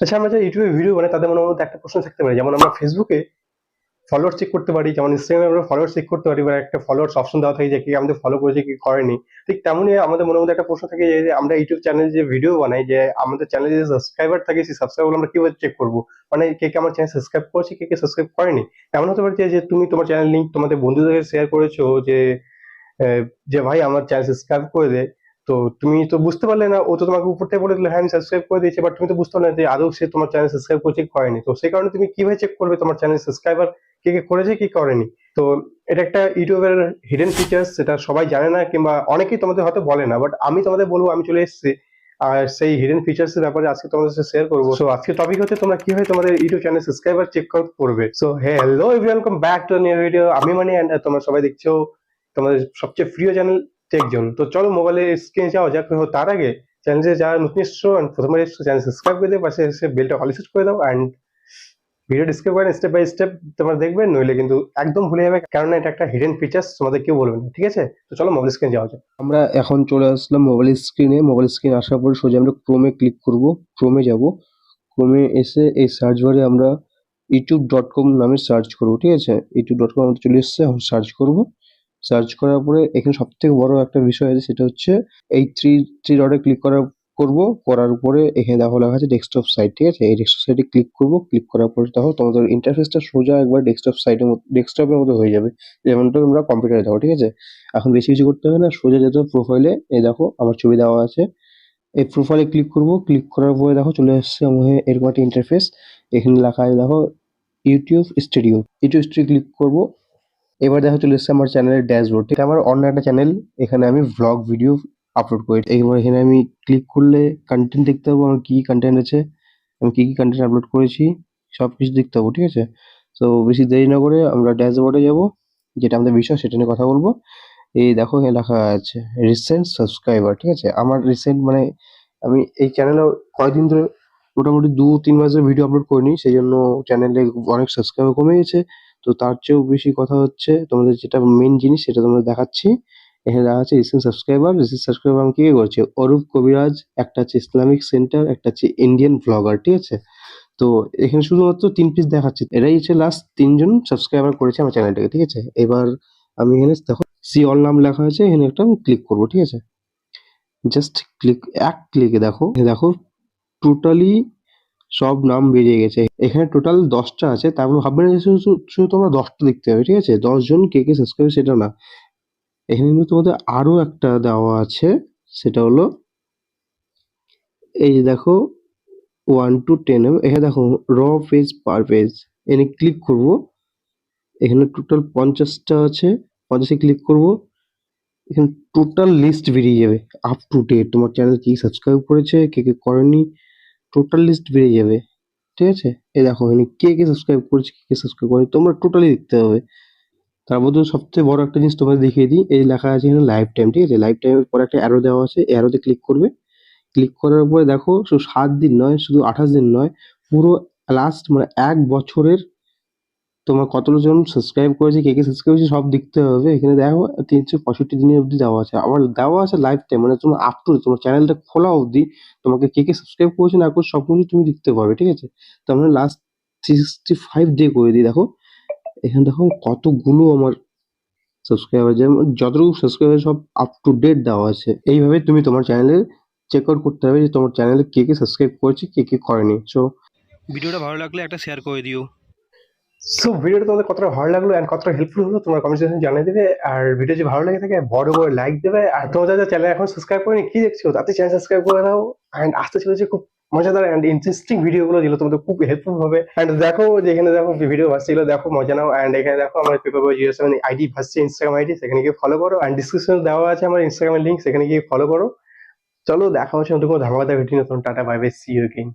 আচ্ছা, আমরা যারা ইউটিউবে ভিডিও বানাই তাদের মনের মধ্যে একটা প্রশ্ন থাকতে পারে, যেমন আমরা ফেসবুকে ফলোয়ার চেক করতে পারি, যেমন ইনস্টাগ্রামে আমরা ফলোয়ার চেক করতে পারি, বা একটা ফলোয়ার্স অপশন দেওয়া থাকে যে কে আমাদের ফলো করেছে কি করেনি। ঠিক তেমনই আমাদের মনের মধ্যে একটা প্রশ্ন থাকে যে আমরা ইউটিউব চ্যানেলে যে ভিডিও বানাই, যে আমাদের চ্যানেলে যে সাবস্ক্রাইবার থাকে সেই সাবস্ক্রাইবার আমরা কিভাবে চেক করবো, মানে কে কে আমার চ্যানেল সাবস্ক্রাইব করেছে, কে কে সাবস্ক্রাইব করেনি। এমন হতে পারে যে তুমি তোমার চ্যানেল লিঙ্ক তোমাদের বন্ধুদের শেয়ার করেছো যে আহ, যে ভাই আমার চ্যানেল সাবস্ক্রাইব করে দে। তো তুমি তো বুঝতে পারলে না, ও তো তোমাকে উপর থেকে বলে দিলে হ্যাঁ আমি সাবস্ক্রাইব করে দিয়েছি, বাট তুমি তো বুঝতে পারলে না যে আদৌ সে তোমার চ্যানেল সাবস্ক্রাইব করেছে কি করেনি। তো সেই কারণে তুমি কিভাবে চেক করবে তোমার চ্যানেল সাবস্ক্রাইবার কে কে করেছে কি করেনি? তো এটা একটা ইউটিউবের হিডেন ফিচার্স, সেটা সবাই জানে না, কিংবা অনেকেই তোমাদের হয়তো বলে না, বাট আমি তোমাদের বলবো, আমি চলে এসেছি আর সেই হিডেন ফিচার্স এর ব্যাপারে আজকে তোমাদের সাথে শেয়ার করবো। সো আজকে টপিক হচ্ছে তোমরা কিভাবে তোমাদের YouTube channel subscriber check out করবে। So hello everyone, welcome back to new video. আমি মানে and তোমরা সবাই দেখছো তোমাদের সবচেয়ে প্রিয় চ্যানেল টেক জোন। তো চলো মোবাইলের স্ক্রিনে যাওয়া যাক। তার আগে চ্যানেলে যারা নতুন এসছো and প্রথমবার এসছো, চ্যানেল সাবস্ক্রাইব করে দিয়ে পাশে এসে বেলটা অল সেট করে দাও, অ্যান্ড ভিডিও ডিসক্রাইব করেন স্টেপ বাই স্টেপ তোমরা দেখবে, নইলে কিন্তু একদম ভুলে যাবে, কারণ এটা একটা হিডেন ফিচার্স, তোমাদের কেউ বলবে না, ঠিক আছে? তো চলো মোবাইল স্ক্রিনে যাওয়া যাক। আমরা এখন চলে আসলাম মোবাইল স্ক্রিনে। মোবাইল স্ক্রিন আসার পর সোজা আমরা ক্রোমে ক্লিক করব। ক্রোমে যাব। ক্রোমে এসে এই সার্চ বারে আমরা youtube.com নামে সার্চ করব, ঠিক আছে? youtube.com আমাদের চলে এসছে, এখন সার্চ করব। সার্চ করার পরে এখানে সবথেকে বড় একটা বিষয় আছে, সেটা হচ্ছে এই থ্রি ডটে ক্লিক করার পরে এখানে দেখো লেখা আছে ডেস্কটপ সাইট, ঠিক আছে? এই ডেস্কটপ সাইটে ক্লিক করব। ক্লিক করার পরে দেখো তোমাদের ইন্টারফেসটা সোজা একবার ডেস্কটপের মতো হয়ে যাবে, যেমনটা তোমরা কম্পিউটারে দেখো, ঠিক আছে? এখন বেশি কিছু করতে হবে না, সোজা যেতে হবে প্রোফাইলে। এই দেখো আমার ছবি দেওয়া আছে, এই প্রোফাইলে ক্লিক করব। ক্লিক করার পরে দেখো চলে আসছে আমার এরকম একটা ইন্টারফেস। এখানে লেখা আছে দেখো ইউটিউব স্টুডিও ক্লিক করব। এবার দেখো চলে এসছে আমার চ্যানেলের ড্যাশবোর্ড, ঠিক আছে? আমার অন্য একটা চ্যানেল, এখানে আমি ভ্লগ ভিডিও আপলোড করি। এইবার এখানে আমি ক্লিক করলে কন্টেন্ট দেখতে পাবো, আমার কি কন্টেন্ট আছে, আমি কি কি কন্টেন্ট আপলোড করেছি, সবকিছু দেখতে পাবো, ঠিক আছে? তো বেশি দেরি না করে আমরা ড্যাশবোর্ডে যাব, যেটা আমাদের বিষয় সেটা নিয়ে কথা বলবো। এই দেখো এখানে লেখা আছে রিসেন্ট সাবস্ক্রাইবার, ঠিক আছে? আমার রিসেন্ট মানে আমি এই চ্যানেলে কয়েকদিন ধরে মোটামুটি ২-৩ মাস ধরে ভিডিও আপলোড করিনি, সেই জন্য চ্যানেলে অনেক সাবস্ক্রাইবার কমে গেছে। তো তার চেয়েও বেশি কথা হচ্ছে তোমাদের যেটা মেন জিনিস সেটা তোমাদের দেখাচ্ছি। এখানে দেখা যাচ্ছে রিসেন্ট সাবস্ক্রাইবার আমি কে কে করেছি, অরূপ কবিরাজ, একটা হচ্ছে ইসলামিক সেন্টার, একটা হচ্ছে ইন্ডিয়ান ব্লগার, ঠিক আছে? তো এখানে শুধুমাত্র ৩ পিস দেখাচ্ছে। এরাই হচ্ছে লাস্ট ৩ জন সাবস্ক্রাইবার করেছে আমার চ্যানেলটাকে, ঠিক আছে? এবার আমি এখানে দেখো সি অল নাম লেখা আছে, এখানে একটা আমি ক্লিক করব, ঠিক আছে? জাস্ট এক ক্লিকে দেখো দেখো টোটালি সব নাম বেরিয়ে গেছে। এখানে টোটাল ১০টা আছে। তারপর ভাববে না যে শুধু তোমরা ১০টা দেখতে হবে, ঠিক আছে? ১০ জন কে কে সাবস্ক্রাইব সেটা না। এখানে কিন্তু তোমাদের আরো একটা দেওয়া আছে, সেটা হলো এই যে দেখো 1 to 10 এখানে দেখো র পেজ পার পেজ। এখানে ক্লিক করব। এখানে টোটাল ৫০টা আছে, ৫০ এ ক্লিক করব। এখানে টোটাল লিস্ট বেরিয়ে যাবে, আপ টু ডেট তোমার চ্যানেল কি সাবস্ক্রাইব করেছে, কে কে করেনি, টোটাল লিস্ট বেরিয়ে যাবে, ঠিক আছে? এই দেখো এখানে কে কে সাবস্ক্রাইব করেছে, কে কে সাবস্ক্রাইব করেনি, তোমরা টোটালি দেখতে হবে। তার মধ্যে সবথেকে বড় একটা জিনিস তোমাদের দেখিয়ে দিই, এই লেখা আছে এখানে লাইফ টাইম, ঠিক আছে? লাইফ টাইমের পরে একটা অ্যারো দেওয়া আছে, এই অ্যারোতে ক্লিক করবে। ক্লিক করার পরে দেখো শুধু ৭ দিন নয়, শুধু ২৮ দিন নয়, পুরো লাস্ট মানে ১ বছরের তোমার কতজন সাবস্ক্রাইব করেছে, কে কে সাবস্ক্রাইব করেছে সব দেখতে হবে। এখানে দেখো ৩৬৫ দিনের অবধি দেওয়া আছে। আবার দেওয়া আছে লাইফ টাইম, মানে তোমার আপ টু তোমার চ্যানেলটা খোলা অবধি তোমাকে কে কে সাবস্ক্রাইব করেছে না করেছে সবকিছু তুমি দেখতে পারবে, ঠিক আছে? তো আমরা লাস্ট 365 ডে করে দিই। দেখো এখানে দেখো কতগুলো আমার সাবস্ক্রাইবার, যেমন যতটুকু সাবস্ক্রাইবার সব আপ টু ডেট দেওয়া আছে। এইভাবে তুমি তোমার চ্যানেলে চেক আউট করতে হবে যে তোমার চ্যানেলে কে কে সাবস্ক্রাইব করেছে, কে কে করেনি। সো ভিডিওটা ভালো লাগলে একটা শেয়ার করে দিও। সো ভিডিওটা তোমাদের কতটা ভালো লাগলো এন্ড কতটা হেল্পফুল হলো তোমার কমেন্ট সেকশনে জানিয়ে দেবে। আর ভিডিও যদি ভালো লেগে থাকে বড় বড় লাইক দেবে। আর তোমার যারা চ্যানেল এখন সাবস্ক্রাইব করেনি কি দেখছো, তাতে চ্যানেল সাবস্ক্রাইব করে দাও। এন্ড আসতে চলেছে খুব মজাদার এন্ড ইন্টারেস্টিং ভিডিওগুলো, যেগুলো তোমাদের খুব হেল্পফুল হবে। এন্ড দেখো যে এখানে দেখো ভিডিও ভাসছে, এগুলো দেখো মজা নাও। এন্ড এখানে দেখো আমার পেপার বয় 07 আইডি ভাসছে, ইনস্টাগ্রাম আইডি, সেখানে গিয়ে ফলো করো। এন্ড ডিসক্রিপশনে দেওয়া আছে আমার ইনস্টাগ্রামের লিঙ্ক, সেখানে গিয়ে ফলো করো। চলো দেখা হচ্ছে নতুন কোনো ধামাকাদার ভিডিও, নতুন tata bye bye, see you again.